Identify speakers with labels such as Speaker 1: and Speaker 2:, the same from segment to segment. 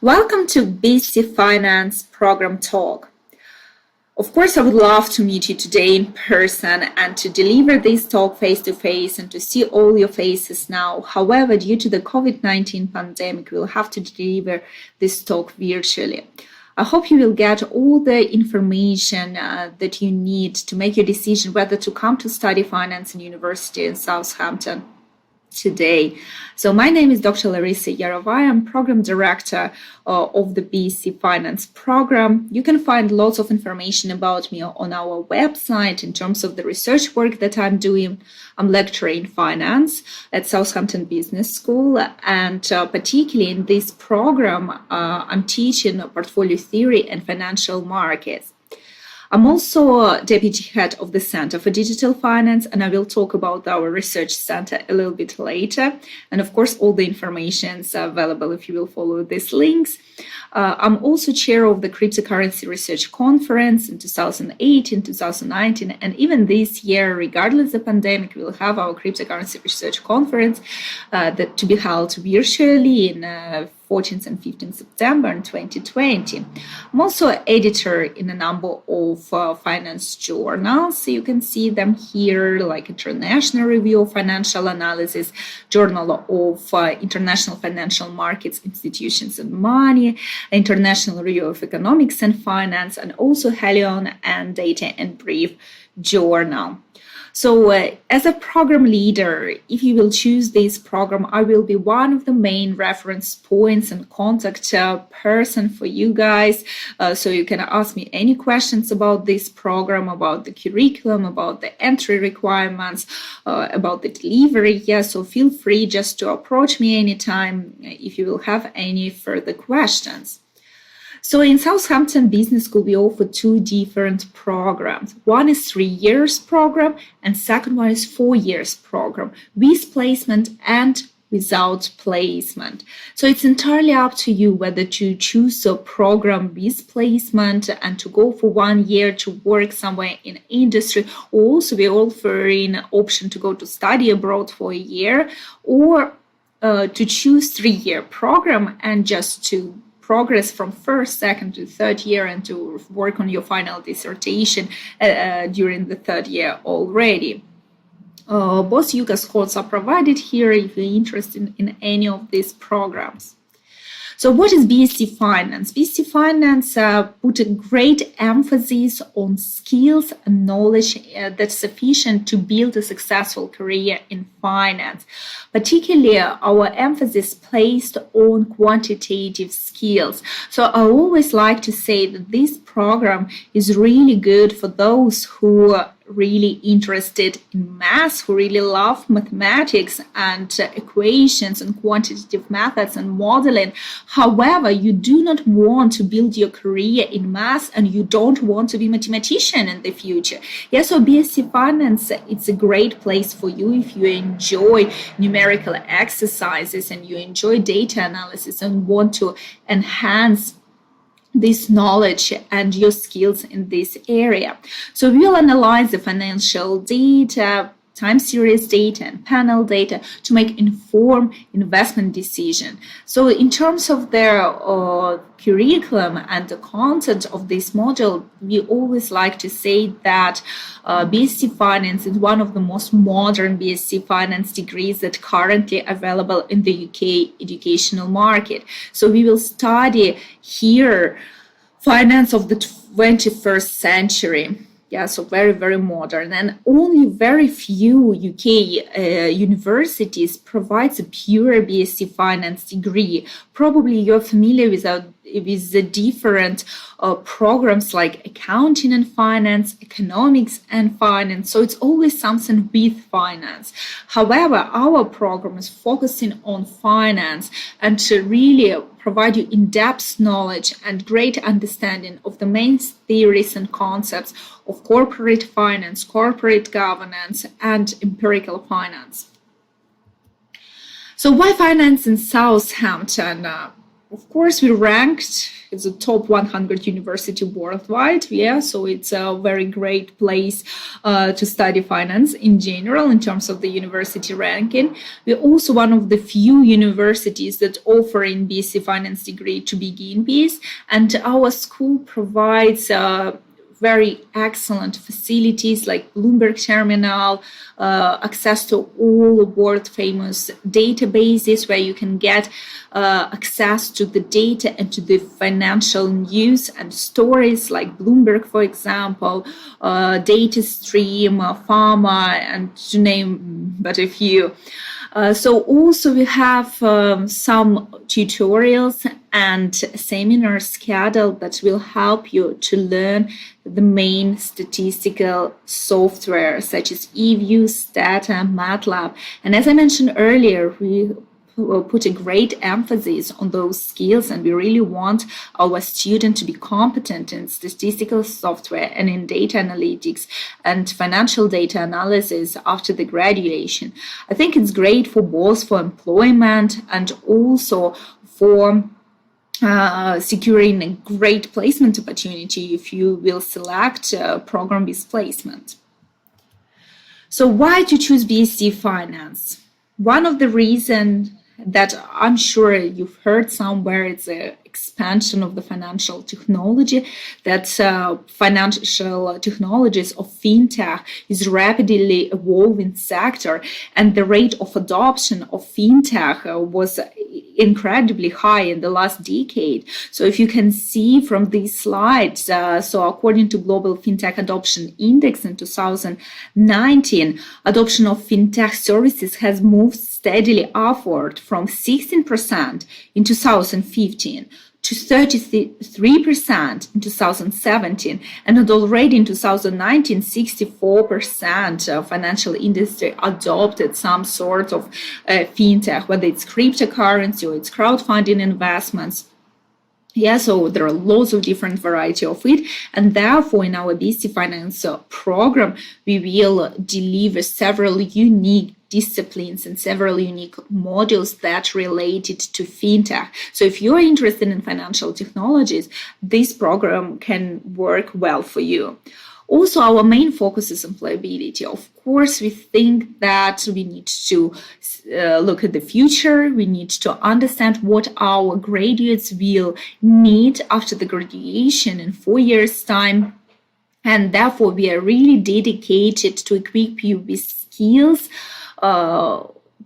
Speaker 1: Welcome to BSD Finance Program Talk. Of course, I would love to meet you today in person and to deliver this talk face-to-face and to see all your faces now. However, due to the COVID-19 pandemic, we'll have to deliver this talk virtually. I hope you will get all the information that you need to make your decision whether to come to study finance in university in Southampton today. So my name is Dr. Larissa Yerov. I am Program Director of the BSD Finance Program. You can find lots of information about me on our website in terms of the research work that I'm doing. I'm lecturing in finance at Southampton Business School, and particularly in this program, I'm teaching portfolio theory and financial markets. I'm also Deputy Head of the Center for Digital Finance, and I will talk about our research center a little bit later. And of course, all the information is available if you will follow these links. I'm also chair of the Cryptocurrency Research Conference in 2018, 2019, and even this year, regardless of the pandemic, we'll have our Cryptocurrency Research Conference that to be held virtually in 14th and 15th September in 2020. I'm also an editor in a number of finance journals. So you can see them here, like International Review of Financial Analysis, Journal of International Financial Markets, Institutions and Money, International Review of Economics and Finance, and also Helion and Data and Brief journal. So as a program leader, if you will choose this program, I will be one of the main reference points and contact person for you guys. So you can ask me any questions about this program, about the curriculum, about the entry requirements, about the delivery. Yeah, so feel free just to approach me anytime if you will have any further questions. So in Southampton Business School, we offer two different programs. One is 3 years program and second one is 4 years program with placement and without placement. So it's entirely up to you whether to choose a program with placement and to go for 1 year to work somewhere in industry. Also, we offer an option to go to study abroad for a year, or to choose 3-year program and just to progress from first, second to third year and to work on your final dissertation during the third year already. Both UCAS codes are provided here if you're interested in any of these programs. So what is BSD Finance? BSD Finance put a great emphasis on skills and knowledge that's sufficient to build a successful career in finance. Particularly, our emphasis placed on quantitative skills. So I always like to say that this program is really good for those who are really interested in math, who really love mathematics and equations and quantitative methods and modeling. However, you do not want to build your career in math and you don't want to be a mathematician in the future. Yeah, so BSc Finance, it's a great place for you if you enjoy numerical exercises and you enjoy data analysis and want to enhance this knowledge and your skills in this area. So we'll analyze the financial data, time series data and panel data to make informed investment decision. So in terms of their curriculum and the content of this module, we always like to say that BSc Finance is one of the most modern BSc Finance degrees that currently available in the UK educational market. So we will study here finance of the 21st century. Yeah, so very, very modern. And only very few UK universities provides a pure BSc Finance degree. Probably you're familiar with the different programs like accounting and finance, economics and finance. So it's always something with finance. However, our program is focusing on finance and to really provide you in-depth knowledge and great understanding of the main theories and concepts of corporate finance, corporate governance, and empirical finance. So why finance in Southampton? Of course, we ranked as a top 100 university worldwide. Yeah, so it's a very great place to study finance in general in terms of the university ranking. We're also one of the few universities that offer in BSc Finance degree to begin with, and our school provides very excellent facilities like Bloomberg Terminal, access to all world-famous databases where you can get access to the data and to the financial news and stories like Bloomberg, for example, DataStream, Pharma, and to name but a few. So also we have some tutorials and seminars scheduled that will help you to learn the main statistical software such as eView, Stata, MATLAB. And as I mentioned earlier, we put a great emphasis on those skills, and we really want our students to be competent in statistical software and in data analytics and financial data analysis after the graduation. I think it's great for both for employment and also for securing a great placement opportunity if you will select program-based placement. So why to choose BSc Finance? One of the reasons that I'm sure you've heard somewhere, it's an expansion of the financial technology, that financial technologies of Fintech is rapidly evolving sector, and the rate of adoption of Fintech was incredibly high in the last decade. So if you can see from these slides, so according to Global Fintech Adoption Index in 2019, adoption of Fintech services has moved steadily upward from 16% in 2015 to 33% in 2017, and already in 2019, 64% of financial industry adopted some sort of fintech, whether it's cryptocurrency or it's crowdfunding investments. Yeah, so there are lots of different variety of it, and therefore in our BSc Finance program, we will deliver several unique disciplines and several unique modules that related to fintech. So if you're interested in financial technologies, this program can work well for you. Also, our main focus is employability. Of course, we think that we need to look at the future. We need to understand what our graduates will need after the graduation in 4 years' time. And therefore, we are really dedicated to equip you with skills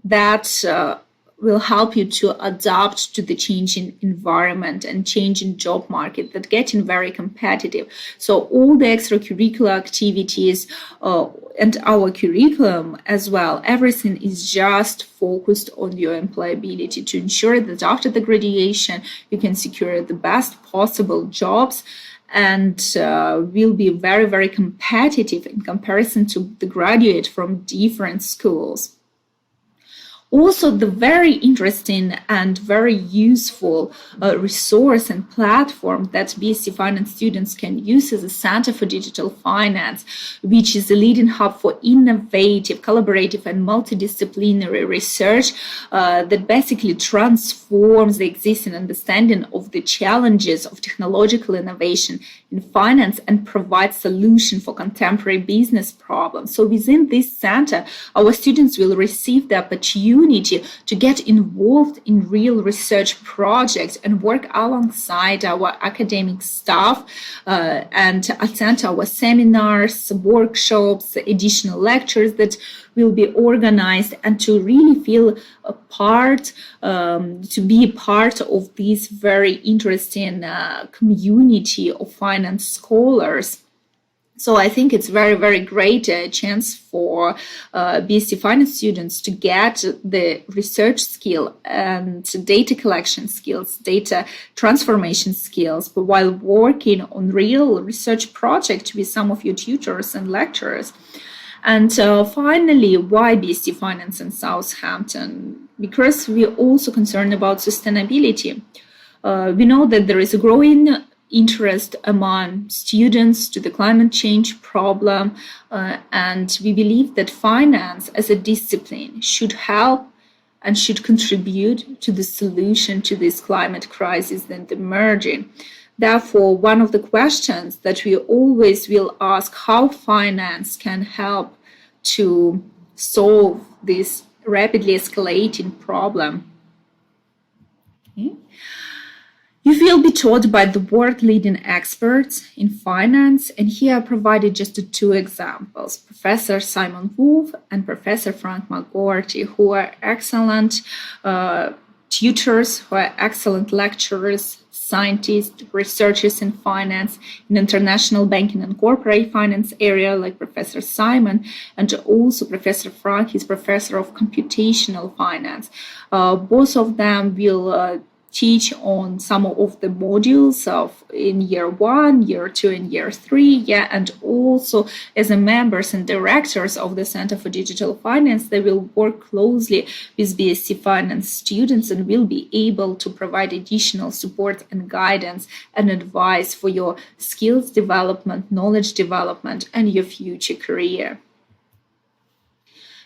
Speaker 1: that will help you to adapt to the changing environment and changing job market that getting very competitive. So all the extracurricular activities and our curriculum as well, everything is just focused on your employability to ensure that after the graduation, you can secure the best possible jobs and will be very, very competitive in comparison to the graduate from different schools. Also, the very interesting and very useful resource and platform that BSc Finance students can use is a Center for Digital Finance, which is a leading hub for innovative, collaborative, and multidisciplinary research that basically transforms the existing understanding of the challenges of technological innovation in finance and provides solutions for contemporary business problems. So within this center, our students will receive the opportunity to get involved in real research projects and work alongside our academic staff and attend our seminars, workshops, additional lectures that will be organized, and to really feel a part, to be a part of this very interesting community of finance scholars. So I think it's very, very great chance for BSc Finance students to get the research skill and data collection skills, data transformation skills, but while working on real research projects with some of your tutors and lecturers. And finally, why BSc Finance in Southampton? Because we're also concerned about sustainability. We know that there is a growing interest among students to the climate change problem, and we believe that finance as a discipline should help and should contribute to the solution to this climate crisis that emerging. Therefore, one of the questions that we always will ask, how finance can help to solve this rapidly escalating problem. Okay. You will be taught by the world-leading experts in finance, and here I provided just two examples, Professor Simon Wolf and Professor Frank McGorty, who are excellent tutors, who are excellent lecturers, scientists, researchers in finance, in international banking and corporate finance area, like Professor Simon, and also Professor Frank is Professor of Computational Finance. Both of them will teach on some of the modules of in year 1, year 2, and year 3, and also as members and directors of the Center for Digital Finance, they will work closely with BSc Finance students and will be able to provide additional support and guidance and advice for your skills development, knowledge development, and your future career.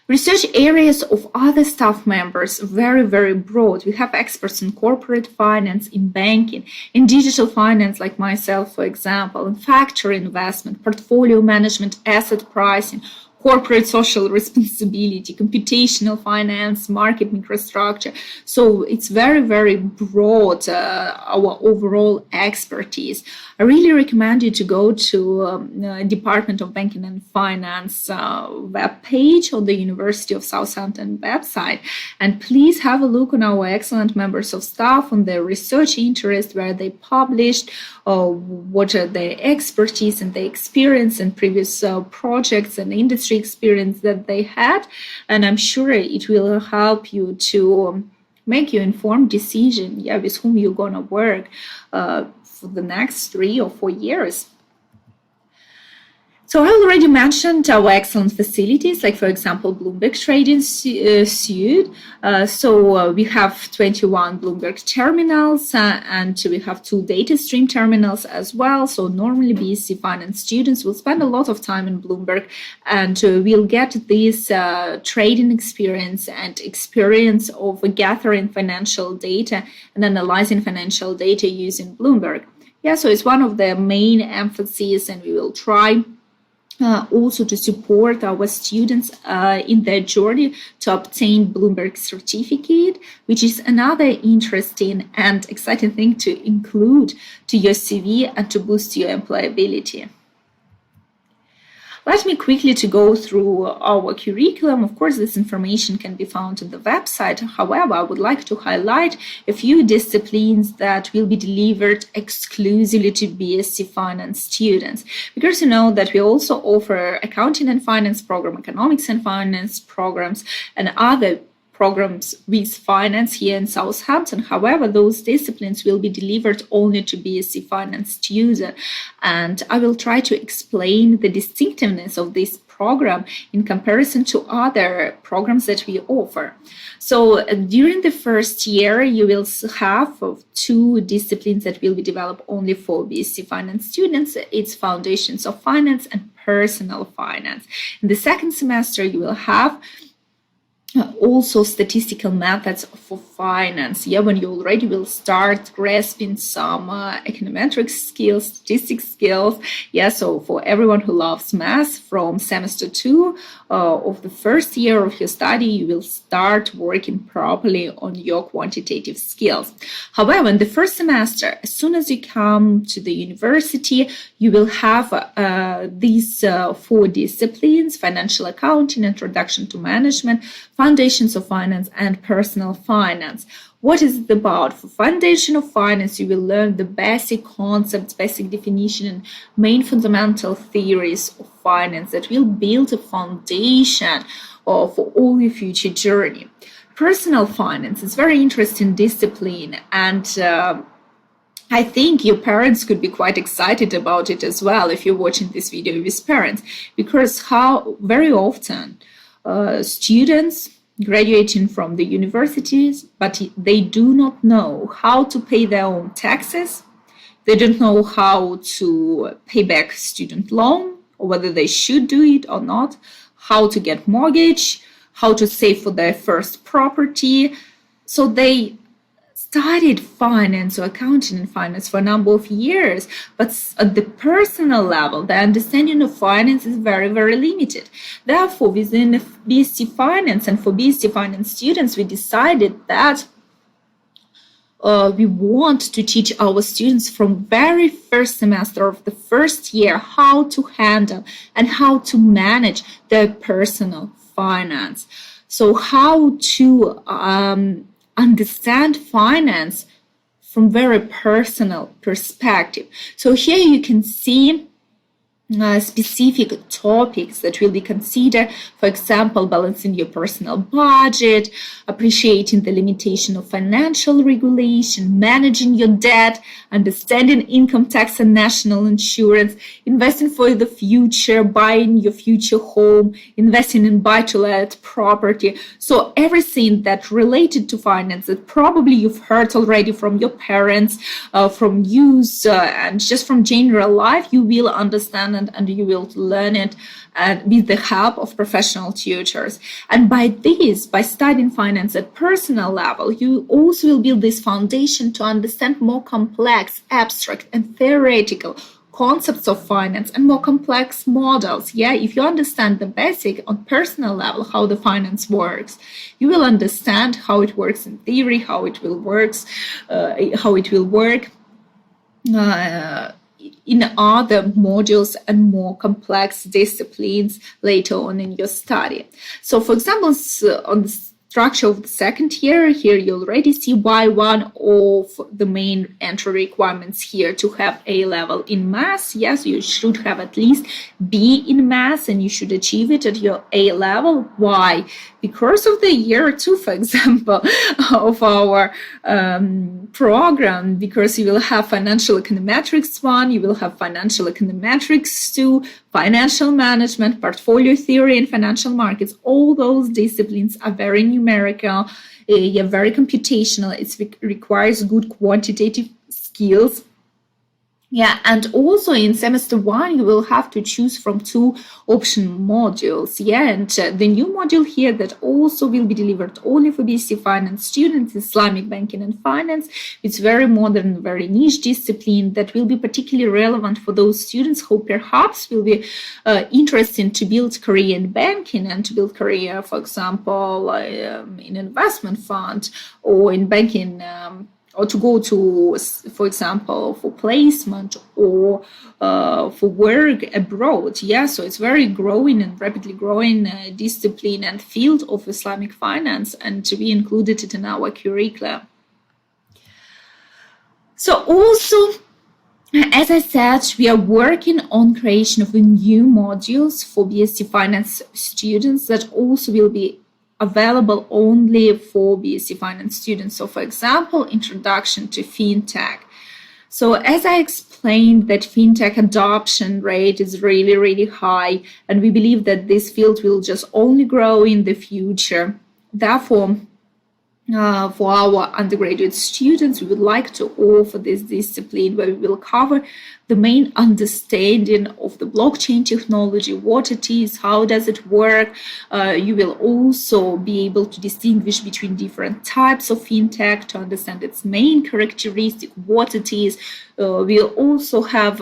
Speaker 1: Research areas of other staff members very, very broad. We have experts in corporate finance, in banking, in digital finance, like myself, for example, in factor investment, portfolio management, asset pricing, corporate social responsibility, computational finance, market microstructure. So it's very, very broad, our overall expertise. I really recommend you to go to Department of Banking and Finance webpage on the University of Southampton website. And please have a look on our excellent members of staff on their research interest, where they published what are their expertise and their experience and previous projects and industry experience that they had, and I'm sure it will help you to make your informed decision with whom you're gonna work for the next 3 or 4 years. So I already mentioned our excellent facilities, like for example, Bloomberg Trading Suite. We have 21 Bloomberg terminals and we have 2 data stream terminals as well. So normally BSc Finance students will spend a lot of time in Bloomberg and we'll get this trading experience and experience of gathering financial data and analyzing financial data using Bloomberg. So it's one of the main emphases, and we will try also to support our students in their journey to obtain Bloomberg certificate, which is another interesting and exciting thing to include to your CV and to boost your employability. Let me quickly to go through our curriculum. Of course, this information can be found on the website. However, I would like to highlight a few disciplines that will be delivered exclusively to BSc Finance students, because you know that we also offer accounting and finance program, economics and finance programs, and other programs with finance here in Southampton. However, those disciplines will be delivered only to BSc Finance students, and I will try to explain the distinctiveness of this program in comparison to other programs that we offer. So during the first year, you will have 2 disciplines that will be developed only for BSc Finance students. It's Foundations of Finance and Personal Finance. In the second semester, you will have also statistical methods for finance, when you already will start grasping some econometric skills, statistics skills. So for everyone who loves math, from semester 2 of the first year of your study, you will start working properly on your quantitative skills. However, in the first semester, as soon as you come to the university, you will have these 4 disciplines: financial accounting, introduction to management, Foundations of Finance, and Personal Finance. What is it about? For Foundation of Finance, you will learn the basic concepts, basic definition, and main fundamental theories of finance that will build a foundation for all your future journey. Personal Finance is a very interesting discipline, and I think your parents could be quite excited about it as well if you're watching this video with parents, because how very often students graduating from the universities, but they do not know how to pay their own taxes. They don't know how to pay back student loan, or whether they should do it or not, how to get mortgage, how to save for their first property. So they studied finance or accounting and finance for a number of years, but at the personal level, the understanding of finance is very, very limited. Therefore, within BSc Finance and for BSc Finance students, we decided that we want to teach our students from very first semester of the first year how to handle and how to manage their personal finance. So how to understand finance from very personal perspective. So here you can see specific topics that will be considered, for example, balancing your personal budget, appreciating the limitation of financial regulation, managing your debt, understanding income tax and national insurance, investing for the future, buying your future home, investing in buy-to-let property. So everything that related to finance that probably you've heard already from your parents, from youth, and just from general life, you will understand and you will learn it with the help of professional tutors. And by studying finance at personal level, you also will build this foundation to understand more complex, abstract, and theoretical concepts of finance and more complex models. If you understand the basic on personal level, how the finance works, you will understand how it works in theory, how it will work in other modules and more complex disciplines later on in your study. So, for example, on the structure of the second year, here you already see why one of the main entry requirements here to have A level in math. Yes, you should have at least B in math and you should achieve it at your A level. Why? Because of the year 2, for example, of our program, because you will have financial econometrics 1, you will have financial econometrics 2, financial management, portfolio theory, and financial markets. All those disciplines are very numerical, very computational. It requires good quantitative skills. And also in semester 1, you will have to choose from 2 option modules. And the new module here that also will be delivered only for BSc Finance students, Islamic banking and finance. It's very modern, very niche discipline that will be particularly relevant for those students who perhaps will be interested to build career in banking and to build career, for example, in investment fund or in banking, or to go to, for example, for placement or for work abroad. So it's very growing and rapidly growing discipline and field of Islamic finance, and to be included in our curricula. So also, as I said, we are working on creation of new modules for BSc Finance students that also will be available only for BSc Finance students. So, for example, Introduction to Fintech. So, as I explained, that Fintech adoption rate is really, really high, and we believe that this field will just only grow in the future. Therefore, for our undergraduate students, we would like to offer this discipline where we will cover the main understanding of the blockchain technology, what it is, how does it work. You will also be able to distinguish between different types of fintech to understand its main characteristic, what it is. We'll also have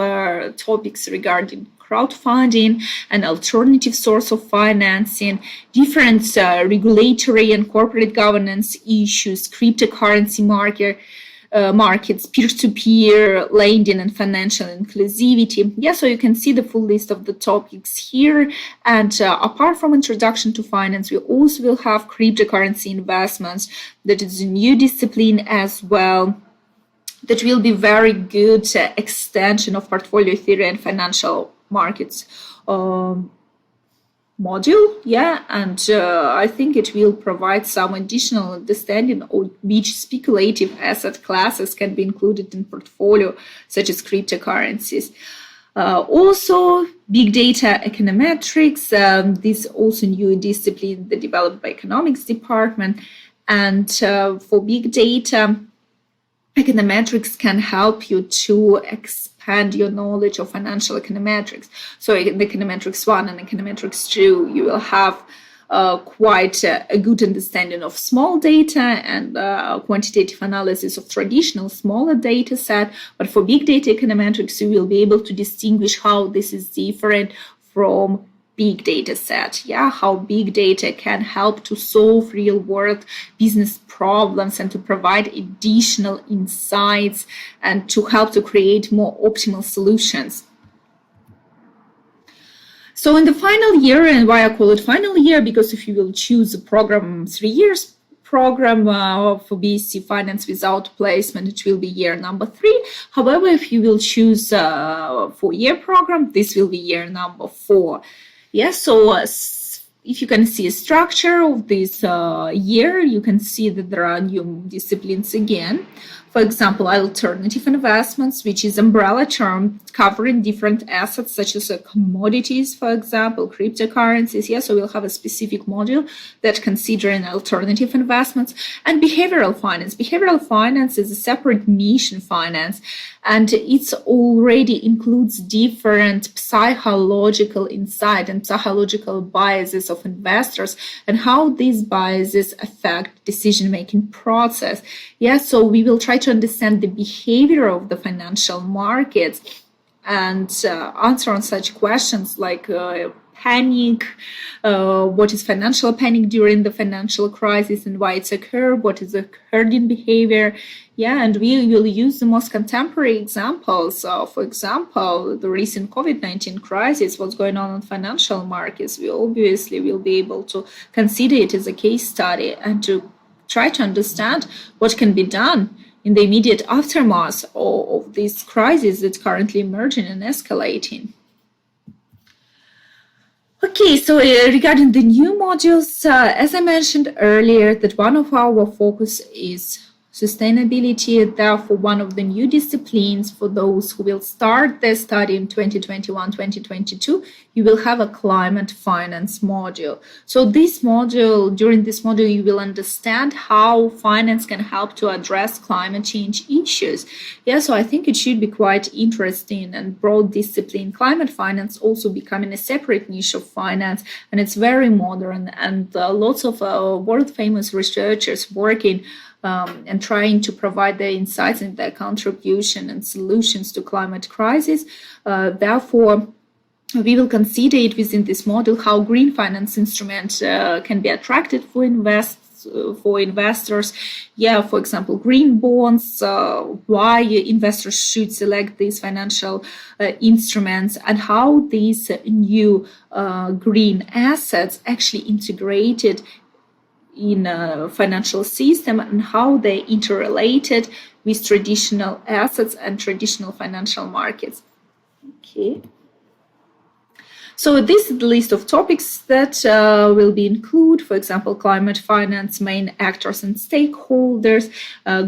Speaker 1: topics regarding crowdfunding, an alternative source of financing, different regulatory and corporate governance issues, cryptocurrency markets, peer-to-peer lending, and financial inclusivity. So you can see the full list of the topics here. And apart from Introduction to Finance, we also will have cryptocurrency investments. That is a new discipline as well. That will be very good extension of portfolio theory and financial markets module. And I think it will provide some additional understanding of which speculative asset classes can be included in portfolio, such as cryptocurrencies. Also, big data econometrics, this also new discipline that developed by economics department. And for big data, econometrics can help you to expand your knowledge of financial econometrics. So in Econometrics 1 and Econometrics 2, you will have quite a good understanding of small data and quantitative analysis of traditional smaller data set. But for big data econometrics, you will be able to distinguish how this is different from big data set, how big data can help to solve real world business problems and to provide additional insights and to help to create more optimal solutions. So in the final year, and why I call it final year, because if you will choose a program 3 years program for BSc Finance without placement, it will be year number 3. However, if you will choose a 4-year program, this will be year number 4. So if you can see a structure of this year, you can see that there are new disciplines again. For example, alternative investments, which is umbrella term covering different assets such as commodities, for example, cryptocurrencies. So we'll have a specific module that considering alternative investments. And behavioral finance. Behavioral finance is a separate niche in finance, and it already includes different psychological insight and psychological biases of investors and how these biases affect decision-making process. So we will try to understand the behavior of the financial markets and answer on such questions like panic, what is financial panic during the financial crisis and why it's occurred, what is the herding behavior. And we will use the most contemporary examples. For example, the recent COVID-19 crisis, what's going on in financial markets. We obviously will be able to consider it as a case study and to try to understand what can be done in the immediate aftermath of this crisis that's currently emerging and escalating. Okay, so regarding the new modules, as I mentioned earlier, that one of our focus is sustainability. Therefore, one of the new disciplines for those who will start their study in 2021-2022, you will have a climate finance module. So during this module, you will understand how finance can help to address climate change issues. So I think it should be quite interesting and broad discipline. Climate finance also becoming a separate niche of finance, and it's very modern, and lots of world-famous researchers working and trying to provide their insights and their contribution and solutions to climate crisis. Therefore, we will consider it within this model how green finance instruments can be attractive for investors. For example, green bonds, why investors should select these financial instruments, and how these new green assets actually integrated in a financial system and how they interrelated with traditional assets and traditional financial markets. Okay. So this is the list of topics that will be included. For example, climate finance, main actors and stakeholders,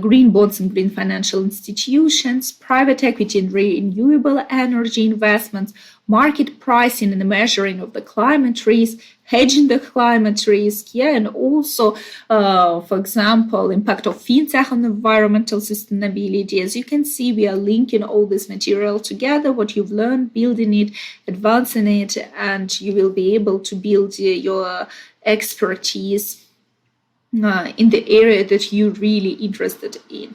Speaker 1: green bonds and green financial institutions, private equity and renewable energy investments, market pricing and the measuring of the climate risk, hedging the climate risk, and also, for example, impact of Fintech on environmental sustainability. As you can see, we are linking all this material together, what you've learned, building it, advancing it, and you will be able to build your expertise in the area that you're really interested in.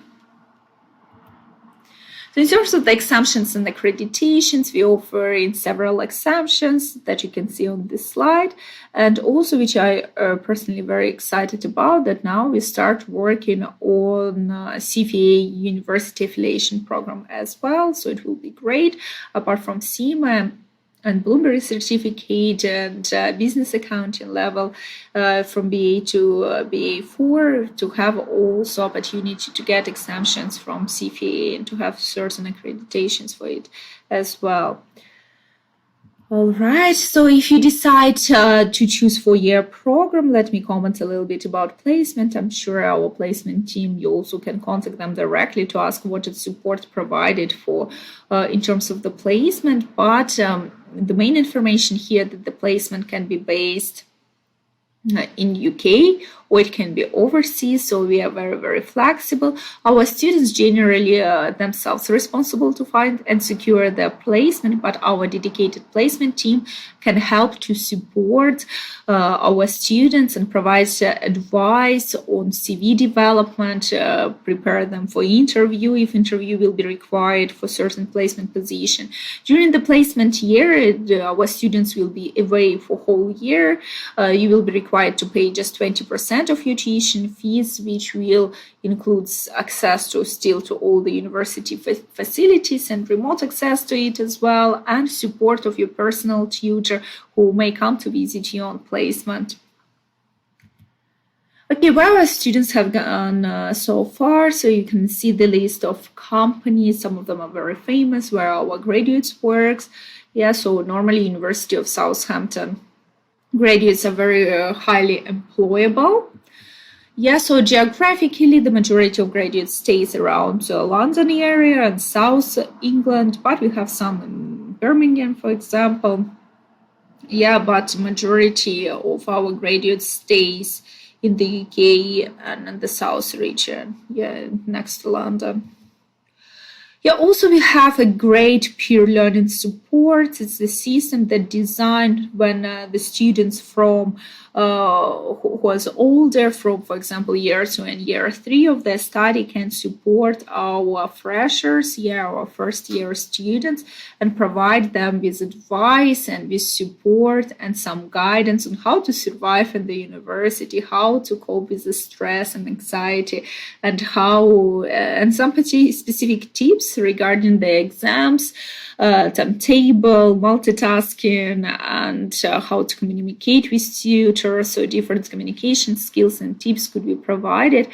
Speaker 1: So in terms of the exemptions and accreditations, we offer in several exemptions that you can see on this slide, and also which I personally very excited about, that now we start working on CFA university affiliation program as well. So it will be great, apart from CIMA and Bloomberg certificate and business accounting level from BA to BA4, to have also opportunity to get exemptions from CFA and to have certain accreditations for it as well. All right, so if you decide to choose 4-year program, let me comment a little bit about placement. I'm sure our placement team, you also can contact them directly to ask what is support provided for in terms of the placement. But the main information here that the placement can be based in UK or it can be overseas. So we are very, very flexible. Our students generally themselves responsible to find and secure their placement, but our dedicated placement team can help to support our students and provide advice on CV development, prepare them for interview if interview will be required for certain placement position. During the placement year, our students will be away for whole year. You will be required to pay just 20% of your tuition fees, which will include access to all the university facilities and remote access to it as well, and support of your personal tutor who may come to visit you on placement. Okay, where our students have gone so far, so you can see the list of companies. Some of them are very famous where our graduates works. Yeah, so normally University of Southampton graduates are very highly employable. Yeah, so geographically, the majority of graduates stays around the London area and South England, but we have some in Birmingham, for example. Yeah, but majority of our graduates stays in the UK and in the South region, yeah, next to London. Yeah, also we have a great peer learning support. It's the system that designed when the students from who was older, from, for example, year 2 and year 3 of their study can support our freshers, our first year students, and provide them with advice and with support and some guidance on how to survive in the university, how to cope with the stress and anxiety, and how and some specific tips regarding the exams, timetable, multitasking, and how to communicate with tutors. So different communication skills and tips could be provided,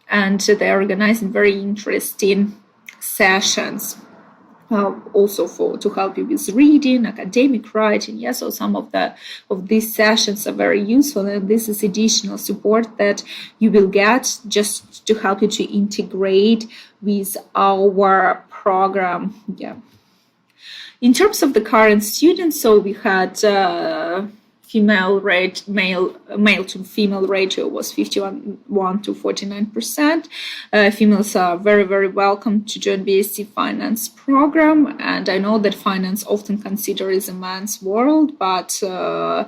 Speaker 1: and they are organizing very interesting sessions. Also to help you with reading, academic writing. Yeah, so some of these sessions are very useful, and this is additional support that you will get just to help you to integrate with our program. Yeah. In terms of the current students, so we had male to female ratio was 51 to 49%. Females are very, very welcome to join Bsd Finance program, and I know that finance often considered is a man's world, but I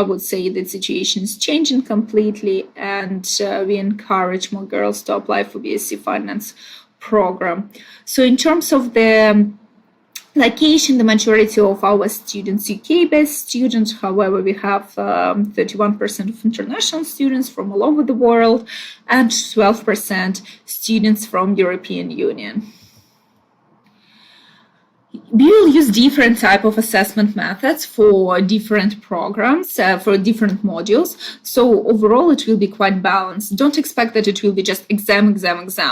Speaker 1: would say the situation is changing completely, and we encourage more girls to apply for Bsd Finance program. So in terms of the location, the majority of our students UK-based students. However, we have 31% of international students from all over the world and 12% students from European Union. We will use different type of assessment methods for different programs, for different modules. So overall, it will be quite balanced. Don't expect that it will be just exam,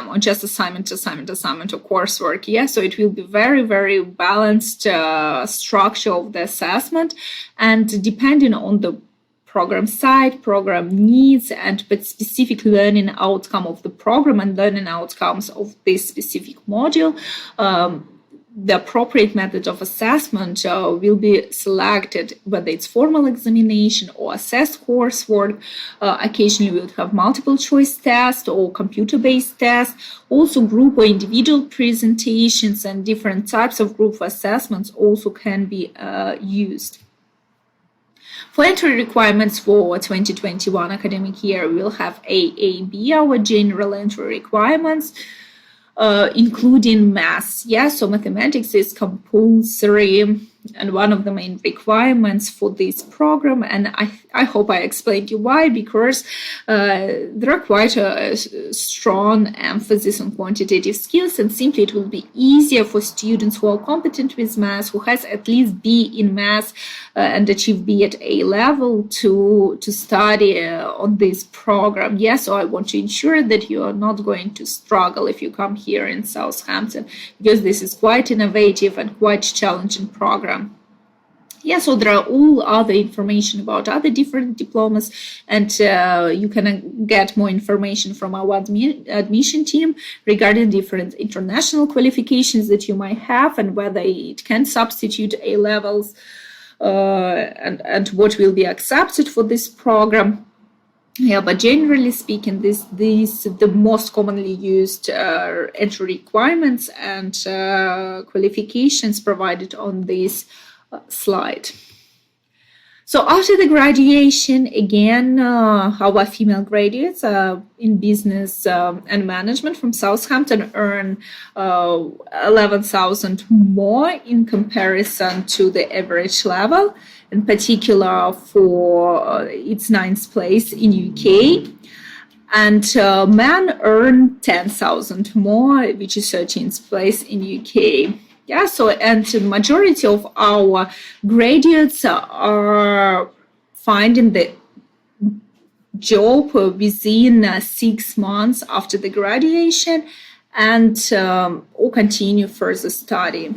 Speaker 1: or just assignment, or coursework. Yeah, so it will be very, very balanced structure of the assessment, and depending on the program site, program needs, and specific learning outcome of the program and learning outcomes of this specific module, the appropriate method of assessment will be selected, whether it's formal examination or assessed coursework. Occasionally we would have multiple choice tests or computer-based tests, also group or individual presentations, and different types of group assessments also can be used. For entry requirements for 2021 academic year, we'll have AAB, our general entry requirements, including maths. Yeah, so mathematics is compulsory and one of the main requirements for this program. And I hope I explained you why, because there are quite a strong emphasis on quantitative skills, and simply it will be easier for students who are competent with maths, who has at least B in maths and achieve B at A level to study on this program. Yeah, so I want to ensure that you are not going to struggle if you come here in Southampton, because this is quite innovative and quite challenging program. Yeah, so there are all other information about other different diplomas, and you can get more information from our admission team regarding different international qualifications that you might have and whether it can substitute A levels and what will be accepted for this program. Yeah, but generally speaking, these the most commonly used entry requirements and qualifications provided on this slide. So after the graduation, again, our female graduates in business and management from Southampton earn 11,000 more in comparison to the average level, in particular for its ninth place in UK. And men earn 10,000 more, which is 13th place in UK. Yeah, so and the majority of our graduates are finding the job within 6 months after the graduation and or continue further study.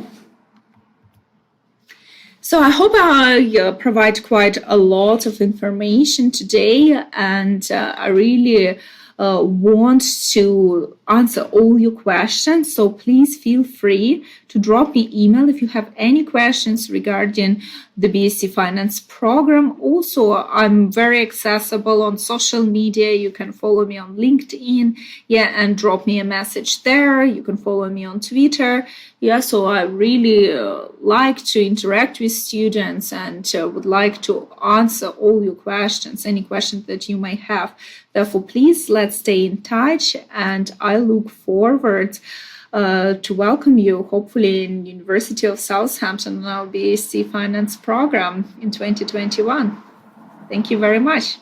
Speaker 1: So I hope I provide quite a lot of information today, and I really want to answer all your questions. So please feel free to drop me email if you have any questions regarding the BSc Finance program. Also, I'm very accessible on social media. You can follow me on LinkedIn, and drop me a message there. You can follow me on Twitter. So I really like to interact with students and would like to answer all your questions, any questions that you may have. Therefore, please let's stay in touch, and I look forward to welcome you, hopefully in University of Southampton, our BSc Finance program in 2021. Thank you very much.